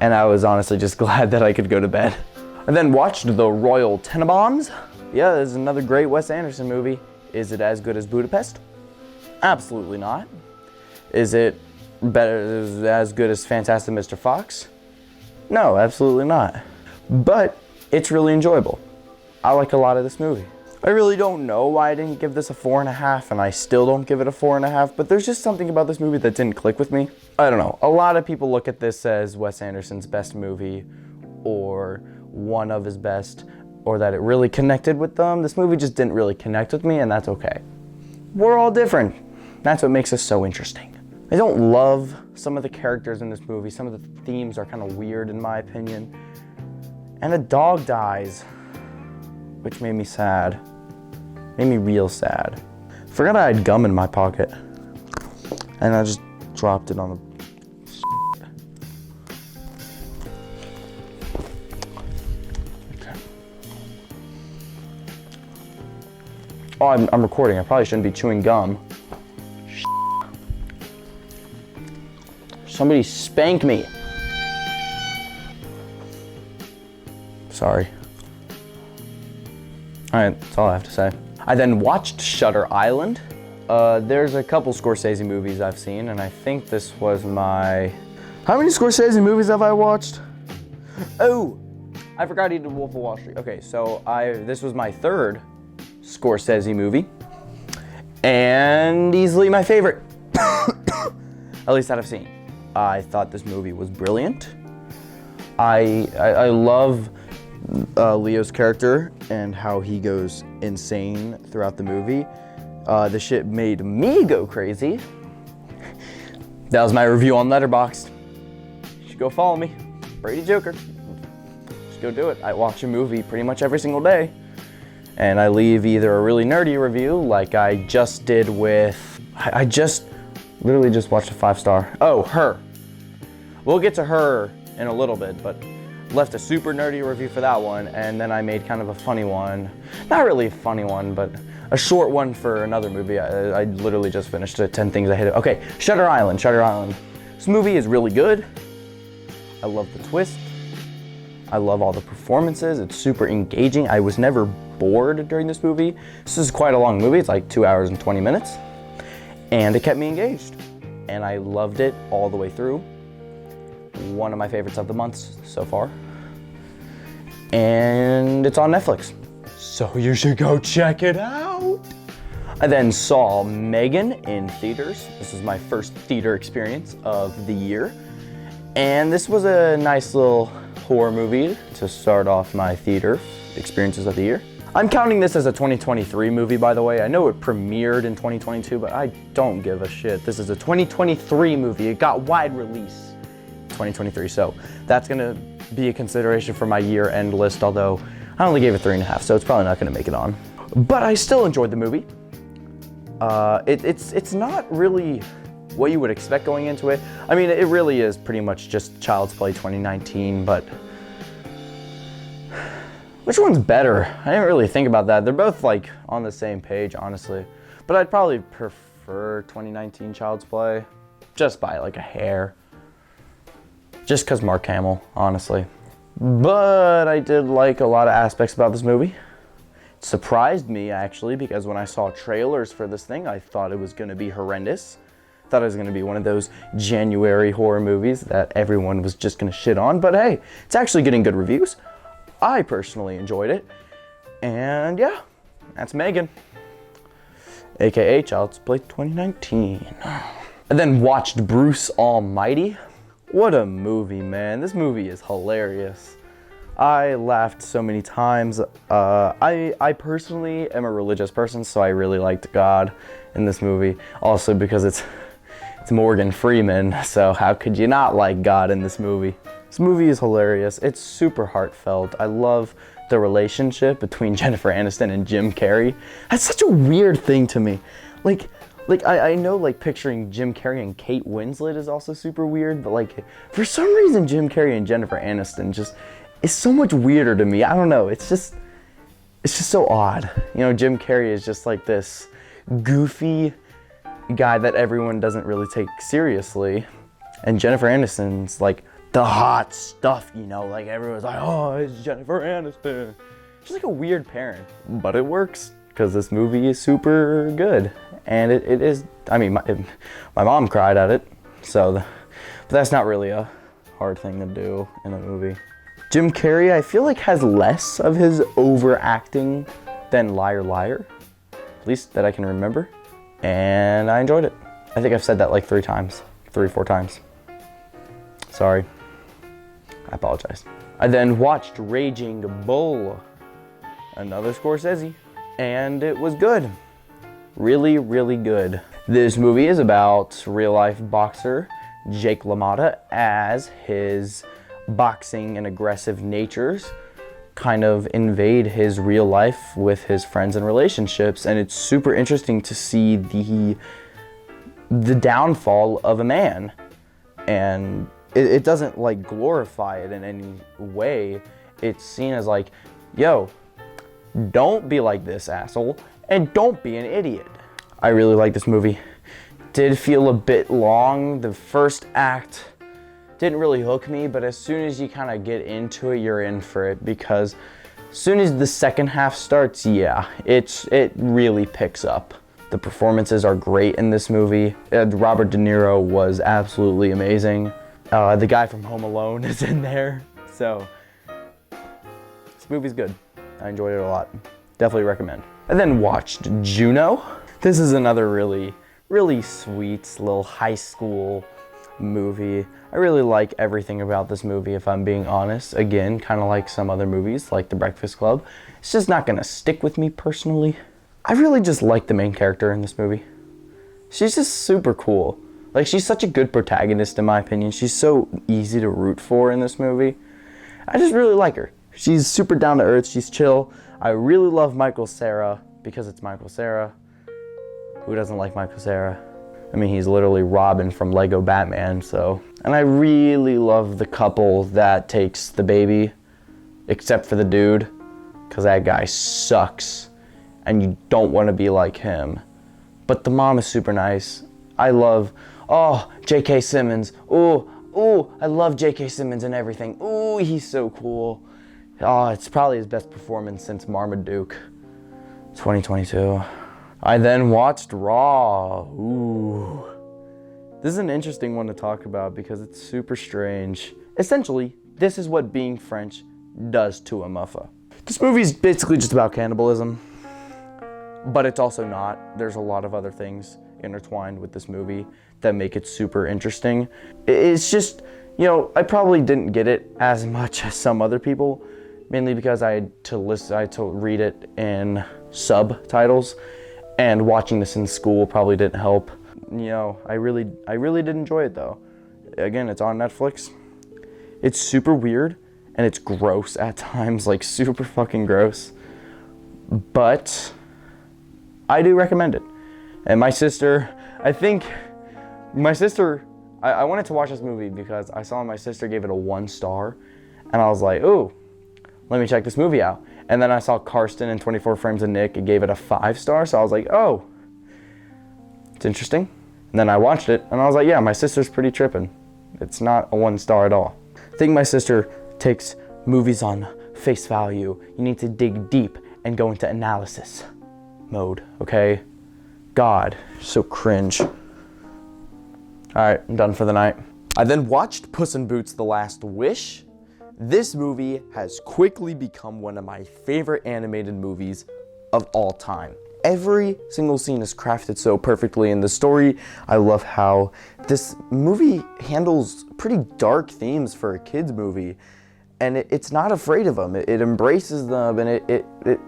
And I was honestly just glad that I could go to bed. I then watched The Royal Tenenbaums. Yeah, this is another great Wes Anderson movie. Is it as good as Budapest? Absolutely not. Is it as good as Fantastic Mr. Fox? No, absolutely not. But it's really enjoyable. I like a lot of this movie. I really don't know why I didn't give this a 4.5, and I still don't give it a 4.5, but there's just something about this movie that didn't click with me. I don't know. A lot of people look at this as Wes Anderson's best movie, or one of his best, or that it really connected with them. This movie just didn't really connect with me, and that's okay. We're all different. That's what makes us so interesting. I don't love some of the characters in this movie. Some of the themes are kind of weird in my opinion. And a dog dies, which made me sad. Made me real sad. Forgot I had gum in my pocket. And I just dropped it on the Oh, I'm recording. I probably shouldn't be chewing gum. Somebody spank me. Sorry. Alright, that's all I have to say. I then watched Shutter Island. There's a couple Scorsese movies I've seen, and I think this was my... How many Scorsese movies have I watched? Oh, I forgot he did Wolf of Wall Street. Okay, so this was my third Scorsese movie, and easily my favorite, at least that I've seen. I thought this movie was brilliant. I love Leo's character and how he goes insane throughout the movie. The shit made me go crazy. That was my review on Letterboxd. You should go follow me, Brady Joker. Just go do it. I watch a movie pretty much every single day. And I leave either a really nerdy review like I just did with, I literally just watched a 5-star. Oh, Her. We'll get to Her in a little bit, but left a super nerdy review for that one, and then I made kind of a funny one. Not really a funny one, but a short one for another movie. I literally just finished it, 10 Things I Hated. Okay, Shutter Island. This movie is really good. I love the twist. I love all the performances. It's super engaging. I was never bored during this movie. This is quite a long movie. It's like 2 hours and 20 minutes. And it kept me engaged. And I loved it all the way through. One of my favorites of the month so far. And it's on Netflix. So you should go check it out. I then saw Megan in theaters. This was my first theater experience of the year. And this was a nice little horror movie to start off my theater experiences of the year. I'm counting this as a 2023 movie, by the way. I know it premiered in 2022, but I don't give a shit. This is a 2023 movie. It got wide release 2023, so that's gonna be a consideration for my year-end list, although I only gave it 3.5, so it's probably not gonna make it on. But I still enjoyed the movie. It's not really what you would expect going into it. I mean, it really is pretty much just Child's Play 2019, but which one's better? I didn't really think about that. They're both like on the same page, honestly. But I'd probably prefer 2019 Child's Play, just by like a hair. Just cause Mark Hamill, honestly. But I did like a lot of aspects about this movie. It surprised me actually, because when I saw trailers for this thing, I thought it was gonna be horrendous. Thought it was gonna be one of those January horror movies that everyone was just gonna shit on, but hey, it's actually getting good reviews. I personally enjoyed it, and yeah, that's Megan, aka Child's Play 2019. And then watched Bruce Almighty. What a movie, man. This movie is hilarious. I laughed so many times. I personally am a religious person, so I really liked God in this movie. Also because it's Morgan Freeman, so how could you not like God in this movie? This movie is hilarious. It's super heartfelt. I love the relationship between Jennifer Aniston and Jim Carrey. That's such a weird thing to me. Like I know like picturing Jim Carrey and Kate Winslet is also super weird, but like for some reason Jim Carrey and Jennifer Aniston just is so much weirder to me. I don't know. It's just so odd. You know, Jim Carrey is just like this goofy guy that everyone doesn't really take seriously, and Jennifer Aniston's like the hot stuff, you know, like everyone's like, oh, it's Jennifer Aniston. She's like a weird parent, but it works because this movie is super good. And it is, I mean, my mom cried at it, so, but that's not really a hard thing to do in a movie. Jim Carrey, I feel like, has less of his overacting than Liar Liar, at least that I can remember, and I enjoyed it. I think I've said that like 3 or 4 times. Sorry. I apologize. I then watched Raging Bull, another Scorsese, and it was good. Really, really good. This movie is about real-life boxer Jake LaMotta as his boxing and aggressive natures kind of invade his real life with his friends and relationships, and it's super interesting to see the downfall of a man. And it doesn't like glorify it in any way. It's seen as like, yo, don't be like this asshole, and don't be an idiot. I really like this movie. Did feel a bit long. The first act didn't really hook me, but as soon as you kind of get into it, you're in for it, because as soon as the second half starts, yeah, it really picks up. The performances are great in this movie. Robert De Niro was absolutely amazing. The guy from Home Alone is in there, so this movie's good. I enjoyed it a lot. Definitely recommend. I then watched Juno. This is another really sweet little high school movie. I really like everything about this movie, if I'm being honest. Again, kind of like some other movies, like The Breakfast Club. It's just not gonna stick with me personally. I really just like the main character in this movie. She's just super cool. Like, she's such a good protagonist, in my opinion. She's so easy to root for in this movie. I just really like her. She's super down to earth, she's chill. I really love Michael Cera because it's Michael Cera. Who doesn't like Michael Cera? I mean, he's literally Robin from Lego Batman, so. And I really love the couple that takes the baby, except for the dude, because that guy sucks, and you don't want to be like him. But the mom is super nice. I love, J.K. Simmons. Ooh, I love J.K. Simmons and everything. Ooh, he's so cool. Oh, it's probably his best performance since Marmaduke, 2022. I then watched Raw. Ooh. This is an interesting one to talk about because it's super strange. Essentially, this is what being French does to a muffa. This movie is basically just about cannibalism, but it's also not. There's a lot of other things intertwined with this movie that make it super interesting. It's just, I probably didn't get it as much as some other people, mainly because I had to read it in subtitles. And watching this in school probably didn't help. I really did enjoy it though. Again, it's on Netflix. It's super weird and it's gross at times, like super fucking gross. But I do recommend it. And my sister, I wanted to watch this movie because I saw my sister gave it a 1 star, and I was like, ooh, let me check this movie out. And then I saw Karsten and 24 Frames of Nick and gave it a 5 star, so I was like, oh, it's interesting. And then I watched it, and I was like, yeah, my sister's pretty tripping. It's not a 1 star at all. I think my sister takes movies on face value. You need to dig deep and go into analysis mode, okay? God, so cringe. All right, I'm done for the night. I then watched Puss in Boots: The Last Wish. This movie has quickly become one of my favorite animated movies of all time. Every single scene is crafted so perfectly in the story. I love how this movie handles pretty dark themes for a kid's movie, and it's not afraid of them. It embraces them, and it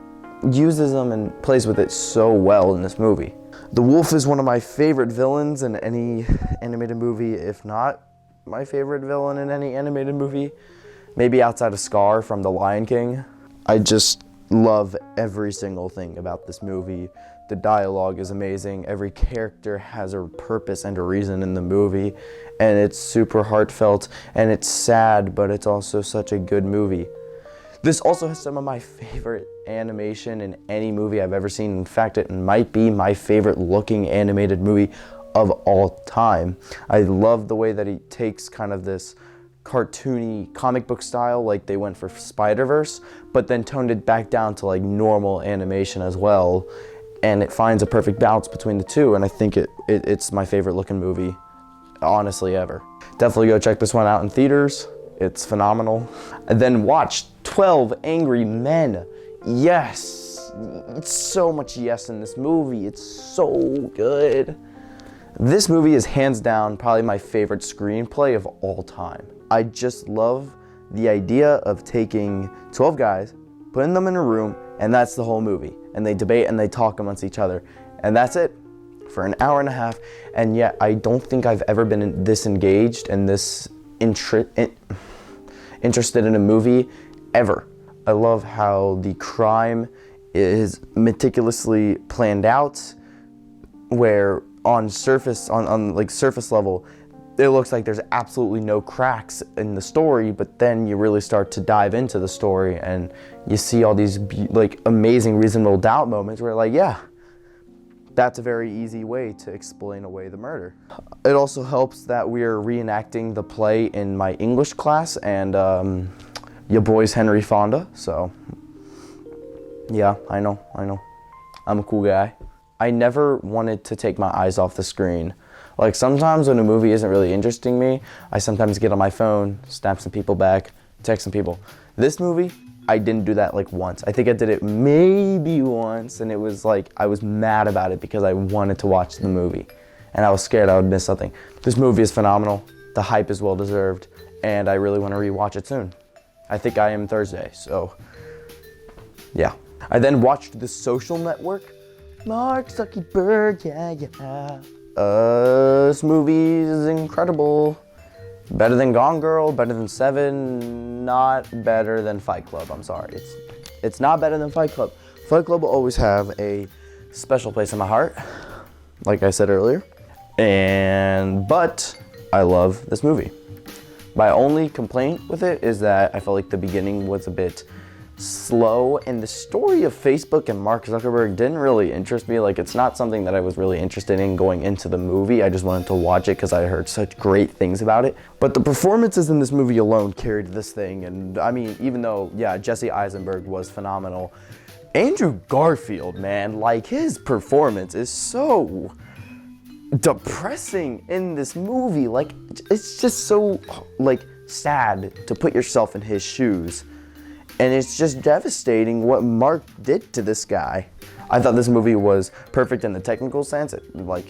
uses them and plays with it so well in this movie. The wolf is one of my favorite villains in any animated movie, if not my favorite villain in any animated movie. Maybe outside of Scar from The Lion King. I just love every single thing about this movie. The dialogue is amazing. Every character has a purpose and a reason in the movie. And it's super heartfelt and it's sad, but it's also such a good movie. This also has some of my favorite animation in any movie I've ever seen. In fact, it might be my favorite looking animated movie of all time. I love the way that he takes kind of this cartoony comic book style, like they went for Spider-Verse, but then toned it back down to like normal animation as well, and it finds a perfect balance between the two, and I think it's my favorite looking movie honestly ever. Definitely go check this one out in theaters. It's phenomenal. I then watched 12 Angry Men. Yes, it's so much yes in this movie. It's so good. This movie is hands down probably my favorite screenplay of all time. I just love the idea of taking 12 guys, putting them in a room, and that's the whole movie. And they debate and they talk amongst each other. And that's it. for an hour and a half, and yet I don't think I've ever been this engaged and this interested in a movie ever. I love how the crime is meticulously planned out, where on surface level, it looks like there's absolutely no cracks in the story, but then you really start to dive into the story and you see all these like amazing reasonable doubt moments where like, yeah, that's a very easy way to explain away the murder. It also helps that we're reenacting the play in my English class, and your boy's Henry Fonda, so yeah, I know. I'm a cool guy. I never wanted to take my eyes off the screen. Like sometimes when a movie isn't really interesting me, I sometimes get on my phone, snap some people back, text some people. This movie, I didn't do that like once. I think I did it maybe once, and it was like, I was mad about it because I wanted to watch the movie and I was scared I would miss something. This movie is phenomenal. The hype is well deserved, and I really want to rewatch it soon. I think I am Thursday, so yeah. I then watched The Social Network. Mark Zuckerberg, yeah. This movie is incredible. Better than Gone Girl, better than Seven, not better than Fight Club. I'm sorry, it's not better than Fight Club. Fight Club will always have a special place in my heart, like I said earlier. But I love this movie. My only complaint with it is that I felt like the beginning was a bit slow, and the story of Facebook and Mark Zuckerberg didn't really interest me. Like, it's not something that I was really interested in going into the movie. I just wanted to watch it because I heard such great things about it. But the performances in this movie alone carried this thing, and I mean, even though, yeah, Jesse Eisenberg was phenomenal, Andrew Garfield, man, like, his performance is so depressing in this movie. Like, it's just so, like, sad to put yourself in his shoes. And it's just devastating what Mark did to this guy. I thought this movie was perfect in the technical sense. The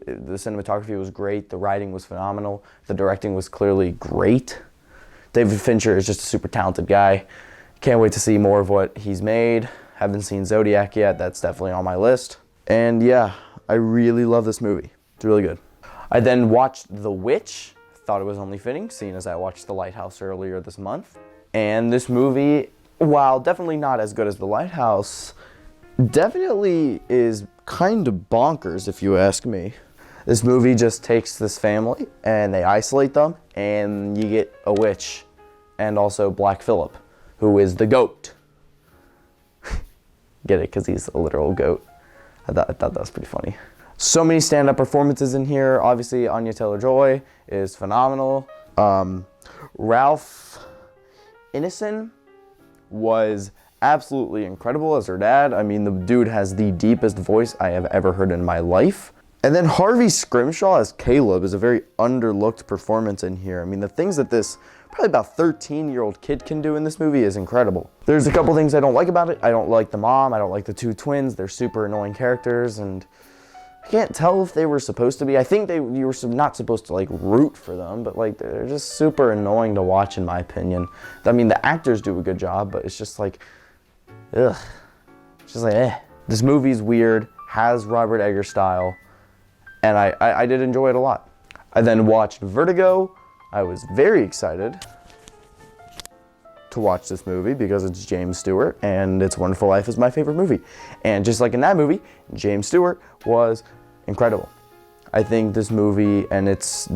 cinematography was great, the writing was phenomenal, the directing was clearly great. David Fincher is just a super talented guy. Can't wait to see more of what he's made. Haven't seen Zodiac yet, that's definitely on my list. And yeah, I really love this movie. It's really good. I then watched The Witch. Thought it was only fitting, seeing as I watched The Lighthouse earlier this month. And this movie, while definitely not as good as The Lighthouse, definitely is kind of bonkers if you ask me. This movie just takes this family and they isolate them, and you get a witch and also Black Phillip, who is the goat. Get it? Because he's a literal goat. I thought that was pretty funny. So many stand-up performances in here. Obviously, Anya Taylor-Joy is phenomenal. Ralph Ineson was absolutely incredible as her dad. I mean, the dude has the deepest voice I have ever heard in my life. And then Harvey Scrimshaw as Caleb is a very underlooked performance in here. I mean, the things that this probably about 13-year-old kid can do in this movie is incredible. There's a couple things I don't like about it. I don't like the mom. I don't like the two twins. They're super annoying characters, and I can't tell if they were supposed to be. I think you were not supposed to like root for them, but like they're just super annoying to watch in my opinion. I mean, the actors do a good job, but it's just like, ugh. It's just like, eh. This movie's weird, has Robert Eggers style, and I did enjoy it a lot. I then watched Vertigo. I was very excited to watch this movie because it's James Stewart, and It's a Wonderful Life is my favorite movie. And just like in that movie, James Stewart was incredible. I think this movie and its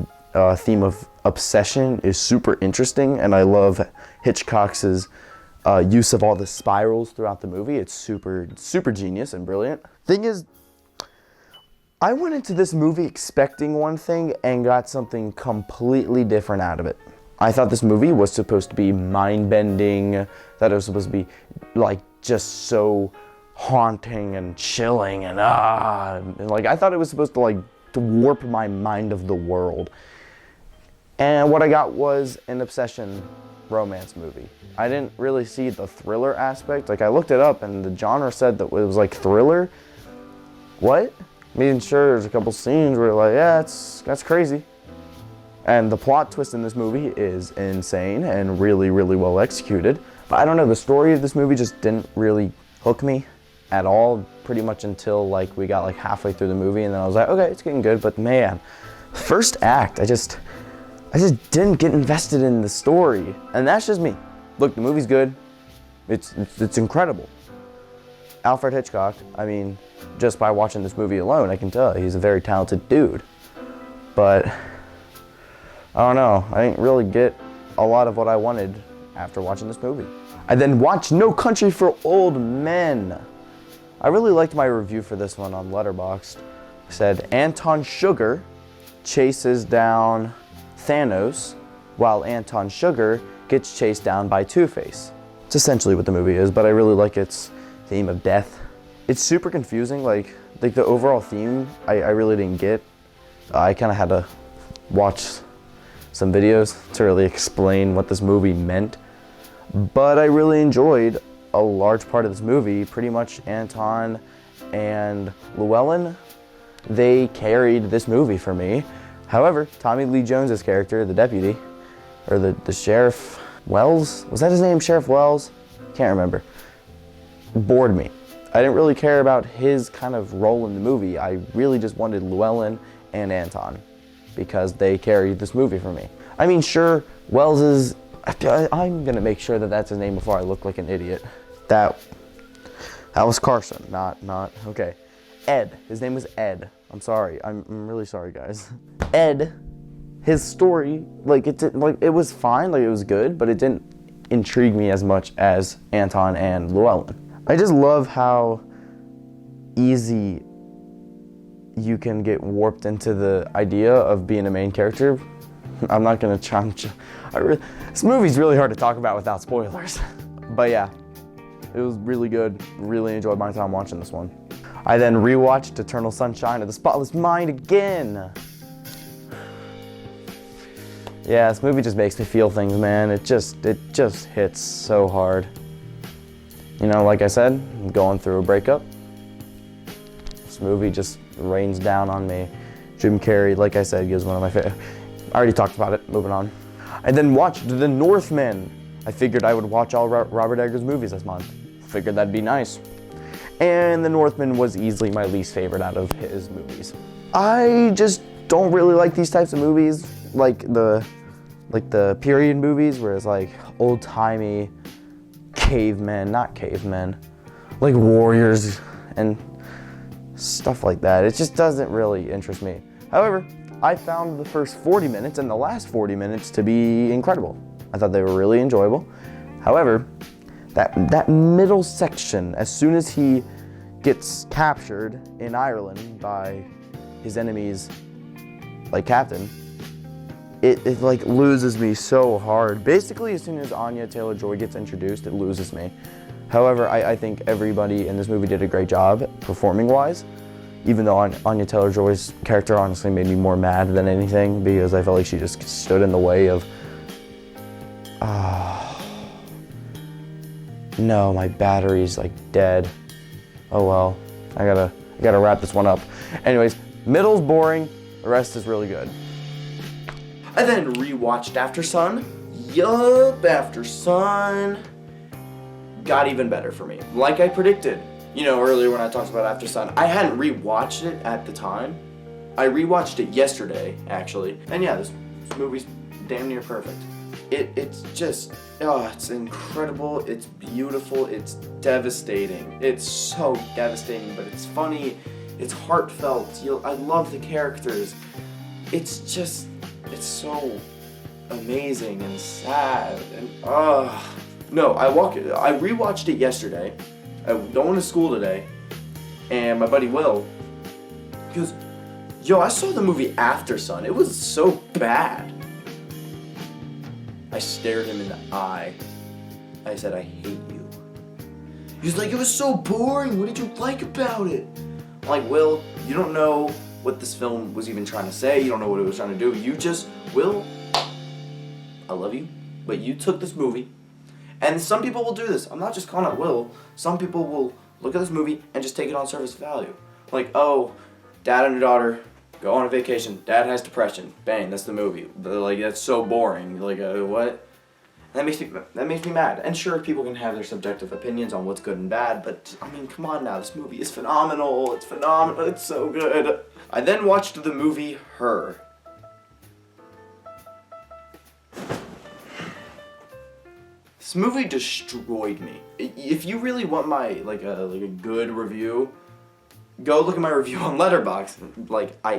theme of obsession is super interesting, and I love Hitchcock's use of all the spirals throughout the movie. It's super, super genius and brilliant. Thing is, I went into this movie expecting one thing and got something completely different out of it. I thought this movie was supposed to be mind-bending, that it was supposed to be like just so haunting and chilling and like I thought it was supposed to warp my mind of the world. And what I got was an obsession romance movie. I didn't really see the thriller aspect. Like, I looked it up and the genre said that it was like thriller. What? I mean, sure, there's a couple scenes where like, yeah, that's crazy. And the plot twist in this movie is insane and really, really well executed. But I don't know, the story of this movie just didn't really hook me. at all, pretty much until like we got like halfway through the movie, and then I was like, okay, it's getting good. But man, first act, I just didn't get invested in the story, and that's just me. Look, the movie's good. It's incredible. Alfred Hitchcock, I mean, just by watching this movie alone, I can tell he's a very talented dude. But I don't know, I didn't really get a lot of what I wanted after watching this movie. I then watched No Country for Old Men. I really liked my review for this one on Letterboxd. It said, Anton Sugar chases down Thanos, while Anton Sugar gets chased down by Two-Face. It's essentially what the movie is, but I really like its theme of death. It's super confusing, like the overall theme, I really didn't get. I kind of had to watch some videos to really explain what this movie meant. But I really enjoyed a large part of this movie. Pretty much Anton and Llewellyn, they carried this movie for me. However, Tommy Lee Jones's character, the deputy, or the Sheriff Wells, was that his name, Sheriff Wells? Can't remember. Bored me. I didn't really care about his kind of role in the movie. I really just wanted Llewellyn and Anton because they carried this movie for me. I mean, sure, Wells is, I'm gonna make sure that that's his name before I look like an idiot. That was Carson, not, okay. Ed, his name was Ed. I'm sorry, I'm really sorry, guys. Ed, his story, it was fine, like it was good, but it didn't intrigue me as much as Anton and Llewellyn. I just love how easy you can get warped into the idea of being a main character. I'm not gonna try. This movie's really hard to talk about without spoilers. But yeah, it was really good. Really enjoyed my time watching this one. I then rewatched Eternal Sunshine of the Spotless Mind again. Yeah, this movie just makes me feel things, man. It just hits so hard. You know, like I said, I'm going through a breakup. This movie just rains down on me. Jim Carrey, like I said, gives one of my favorite. I already talked about it, moving on. I then watched The Northman. I figured I would watch all Robert Eggers movies this month. Figured that'd be nice. And The Northman was easily my least favorite out of his movies. I just don't really like these types of movies, like the period movies where it's like old-timey cavemen, not cavemen, like warriors and stuff like that. It just doesn't really interest me. However, I found the first 40 minutes and the last 40 minutes to be incredible. I thought they were really enjoyable. However, that middle section, as soon as he gets captured in Ireland by his enemy's captain, it like loses me so hard. Basically, as soon as Anya Taylor-Joy gets introduced, it loses me. However, I think everybody in this movie did a great job performing-wise, even though Anya Taylor-Joy's character honestly made me more mad than anything because I felt like she just stood in the way of, no, my battery's dead. Oh well, I gotta wrap this one up. Anyways, middle's boring, the rest is really good. I then rewatched After Sun. Yup, After Sun got even better for me. Like I predicted, earlier when I talked about After Sun, I hadn't rewatched it at the time. I rewatched it yesterday, actually. And yeah, this movie's damn near perfect. It's just, it's incredible, it's beautiful, it's devastating. It's so devastating, but it's funny, it's heartfelt, I love the characters. It's so amazing and sad and no, I rewatched it yesterday. I going to school today, and my buddy Will goes, "Yo, I saw the movie After Sun. It was so bad." I stared him in the eye. I said, "I hate you." He's like, "It was so boring. What did you like about it?" I'm like, "Will, you don't know what this film was even trying to say. You don't know what it was trying to do. Will, I love you, but you took this movie." And some people will do this. I'm not just calling out Will. Some people will look at this movie and just take it on surface value. Like, oh, dad and daughter go on a vacation. Dad has depression. Bang, that's the movie. But that's so boring. What? That makes me mad. And sure, people can have their subjective opinions on what's good and bad, but I mean, come on now, this movie is phenomenal. It's phenomenal. It's so good. I then watched the movie Her. This movie destroyed me. If you really want my like a good review, go look at my review on Letterboxd. Like I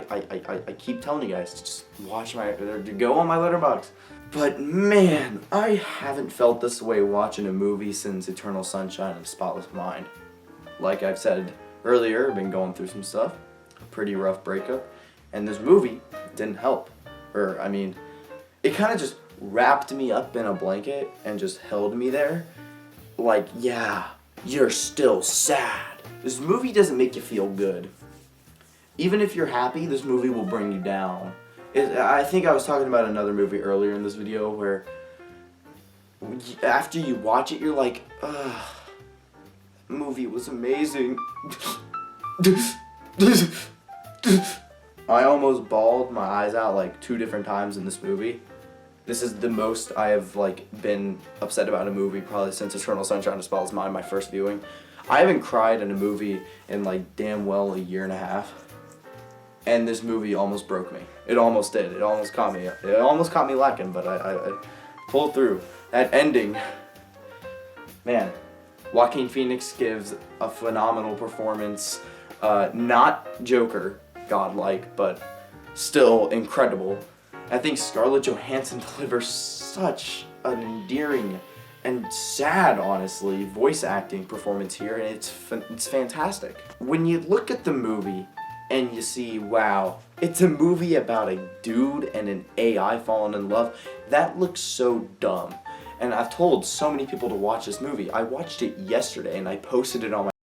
keep telling you guys, just watch my go on my Letterboxd. But man, I haven't felt this way watching a movie since Eternal Sunshine of the Spotless Mind. Like I've said earlier, I've been going through some stuff, a pretty rough breakup, and this movie didn't help. Or I mean, it kind of just wrapped me up in a blanket and just held me there. Like, yeah, you're still sad. This movie doesn't make you feel good. Even if you're happy, this movie will bring you down. I think I was talking about another movie earlier in this video where after you watch it, you're like, ugh, that movie was amazing. I almost bawled my eyes out like 2 different times in this movie. This is the most I have like been upset about a movie probably since Eternal Sunshine of the Spotless Mind, my first viewing. I haven't cried in a movie in like damn well a year and a half. And this movie almost broke me. It almost did. It almost caught me. It almost caught me lacking, but I pulled through. That ending, man. Joaquin Phoenix gives a phenomenal performance. Not Joker, godlike, but still incredible. I think Scarlett Johansson delivers such an endearing and sad, honestly, voice acting performance here, and it's fantastic. When you look at the movie and you see, wow, it's a movie about a dude and an AI falling in love, that looks so dumb. And I've told so many people to watch this movie. I watched it yesterday and I posted it on my